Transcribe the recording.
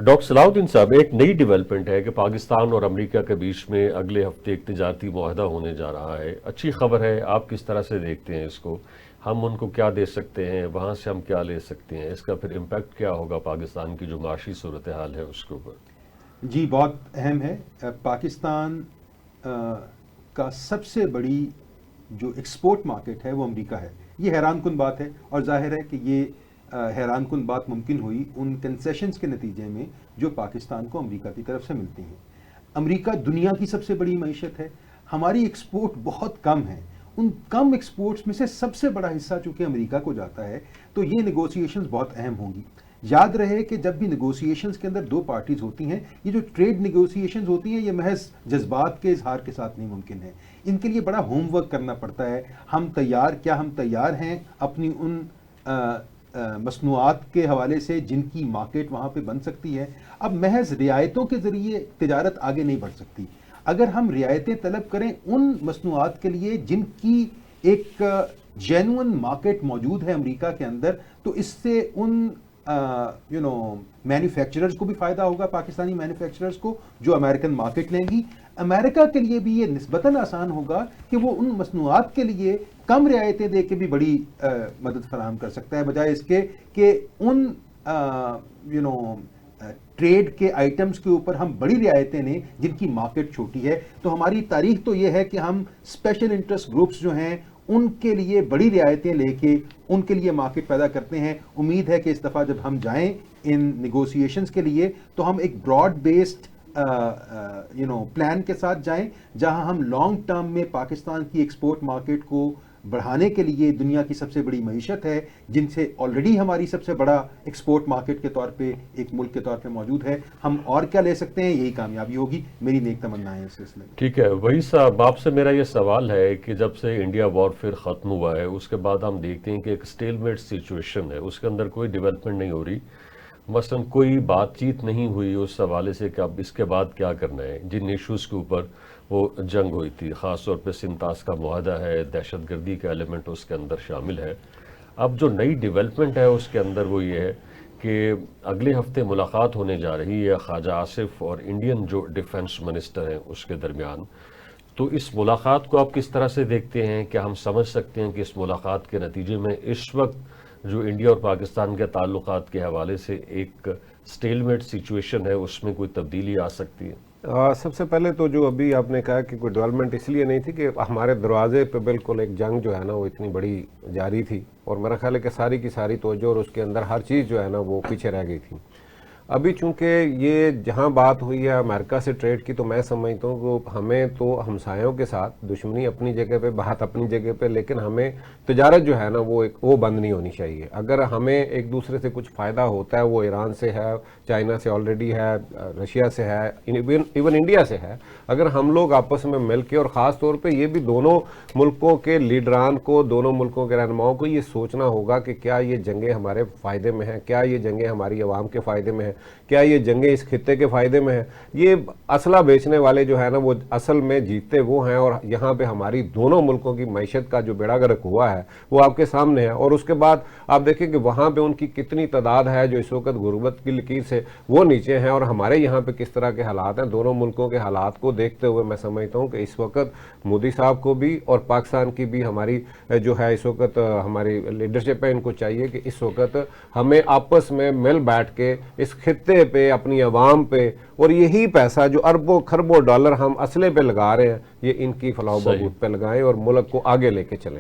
Doctor Salauddin साहब, एक नई डेवलपमेंट है कि पाकिस्तान और अमेरिका के बीच में अगले हफ्ते एक तिजारती मुआहदा होने जा रहा है। अच्छी खबर है, आप किस तरह से देखते हैं इसको? हम उनको क्या दे सकते हैं, वहाँ से हम क्या ले सकते हैं, इसका फिर इम्पैक्ट क्या होगा पाकिस्तान की जो माशी सूरत हाल है उसके ऊपर? जी, बहुत अहम है। पाकिस्तान का सबसे बड़ी जो एक्सपोर्ट मार्केट है वो अमेरिका है। ये हैरान कुन बात है और जाहिर है कि ये हैरान कुन बात मुमकिन हुई उन कंसेशंस के नतीजे में जो पाकिस्तान को अमेरिका की तरफ से मिलती हैं। अमेरिका दुनिया की सबसे बड़ी मईशत है, हमारी एक्सपोर्ट बहुत कम है। उन कम एक्सपोर्ट्स में से सबसे बड़ा हिस्सा चूंकि अमेरिका को जाता है, तो ये नेगोशिएशंस बहुत अहम होंगी। याद रहे कि जब भी नेगोशिएशंस के अंदर दो पार्टीज होती हैं, ये जो ट्रेड नेगोशिएशंस होती हैं, ये महज जज्बात के इजहार के साथ नहीं मुमकिन है। इनके लिए बड़ा होमवर्क करना पड़ता है। हम तैयार हैं अपनी उन मसनूआत के हवाले से जिनकी मार्केट वहाँ पे बन सकती है। अब महज रियायतों के ज़रिए तिजारत आगे नहीं बढ़ सकती। अगर हम रियायतें तलब करें उन मसनूआत के लिए जिनकी एक जेन्युइन मार्केट मौजूद है अमेरिका के अंदर, तो इससे उन मैन्युफैक्चरर्स को भी फ़ायदा होगा, पाकिस्तानी मैन्युफैक्चरर्स को, जो अमेरिकन मार्केट लेंगी। अमेरिका के लिए भी ये निस्बतन आसान होगा कि वो उन मसनूआत के लिए कम रियायतें दे के भी बड़ी मदद फराहम कर सकता है, बजाय इसके कि उन ट्रेड के आइटम्स के ऊपर हम बड़ी रियायतें लें जिनकी मार्केट छोटी है। तो हमारी तारीख तो ये है कि हम स्पेशल इंटरेस्ट ग्रुप्स जो हैं उनके लिए बड़ी रियायतें लेके उनके लिए मार्केट पैदा करते हैं। उम्मीद है कि इस दफ़ा जब हम जाएं इन नेगोशिएशंस के लिए तो हम एक ब्रॉड बेस्ड प्लान के साथ जाएं, जहां हम लॉन्ग टर्म में पाकिस्तान की एक्सपोर्ट मार्केट को बढ़ाने के लिए, दुनिया की सबसे बड़ी मईशत है जिनसे ऑलरेडी हमारी सबसे बड़ा एक्सपोर्ट मार्केट के तौर पे एक मुल्क के तौर पे मौजूद है, हम और क्या ले सकते हैं, यही कामयाबी होगी। मेरी नेक तमन्ना है इस सिलसिले में। ठीक है, वही साहब, आपसे मेरा ये सवाल है कि जब से इंडिया वॉरफेयर ख़त्म हुआ है उसके बाद हम देखते हैं कि एक स्टेलमेट सिचुएशन है, उसके अंदर कोई डेवलपमेंट नहीं हो रही। मसलन कोई बातचीत नहीं हुई उस हवाले से कि अब इसके बाद क्या करना है। जिन इशूज़ के ऊपर वो जंग हुई थी, ख़ास तौर पे सिंतास का मुआहदा है, दहशतगर्दी का एलिमेंट उसके अंदर शामिल है। अब जो नई डेवलपमेंट है उसके अंदर वो ये है कि अगले हफ्ते मुलाकात होने जा रही है ख्वाजा आसिफ और इंडियन जो डिफेंस मिनिस्टर हैं उसके दरमियान। तो इस मुलाकात को आप किस तरह से देखते हैं? क्या हम समझ सकते हैं कि इस मुलाकात के नतीजे में इस वक्त जो इंडिया और पाकिस्तान के ताल्लुकात के हवाले से एक स्टेलमेट सिचुएशन है उसमें कोई तब्दीली आ सकती है? सबसे पहले तो जो अभी आपने कहा कि कोई डेवलपमेंट इसलिए नहीं थी कि हमारे दरवाजे पे बिल्कुल एक जंग जो है ना वो इतनी बड़ी जारी थी, और मेरा ख्याल है कि सारी की सारी तवज्जो और उसके अंदर हर चीज़ जो है ना वो पीछे रह गई थी। अभी चूंकि ये जहां बात हुई है अमेरिका से ट्रेड की, तो मैं समझता हूँ कि हमें तो हमसायों के साथ दुश्मनी अपनी जगह पे, बात अपनी जगह पे, लेकिन हमें तजारत जो है ना वो बंद नहीं होनी चाहिए। अगर हमें एक दूसरे से कुछ फ़ायदा होता है, वो ईरान से है, चाइना से ऑलरेडी है, रशिया से है, इवन इंडिया से है, अगर हम लोग आपस में मिल के, और ख़ास तौर पर ये भी दोनों मुल्कों के लीडरान को, दोनों मुल्कों के रहनुमाओं को ये सोचना होगा कि क्या ये जंगें हमारे फ़ायदे में हैं, क्या ये जंगें हमारी आवाम के फ़ायदे में हैं, क्या ये जंगें इस खित्ते के फ़ायदे में हैं। ये असला बेचने वाले जो है ना वो असल में जीतते वो हैं, और यहाँ पे हमारी दोनों मुल्कों की मैशत का जो बेड़ा गर्क हुआ है वो आपके सामने है। और उसके बाद आप देखें कि वहाँ पे उनकी कितनी तादाद है जो इस वक्त गुर्बत की लकीर से वो नीचे हैं, और हमारे यहाँ पे किस तरह के हालात हैं। दोनों मुल्कों के हालात को देखते हुए मैं समझता हूँ कि इस वक्त मोदी साहब को भी और पाकिस्तान की भी हमारी जो है इस वक्त हमारी लीडरशिप है, इनको चाहिए कि इस वक्त हमें आपस में मिल बैठ के इस खित्ते पे, अपनी आवाम पे, और यही पैसा जो अरबों खरबों डॉलर हम असले पे लगा रहे हैं, ये इनकी फलाह बहबूद पे लगाएं और मुल्क को आगे लेके चलें।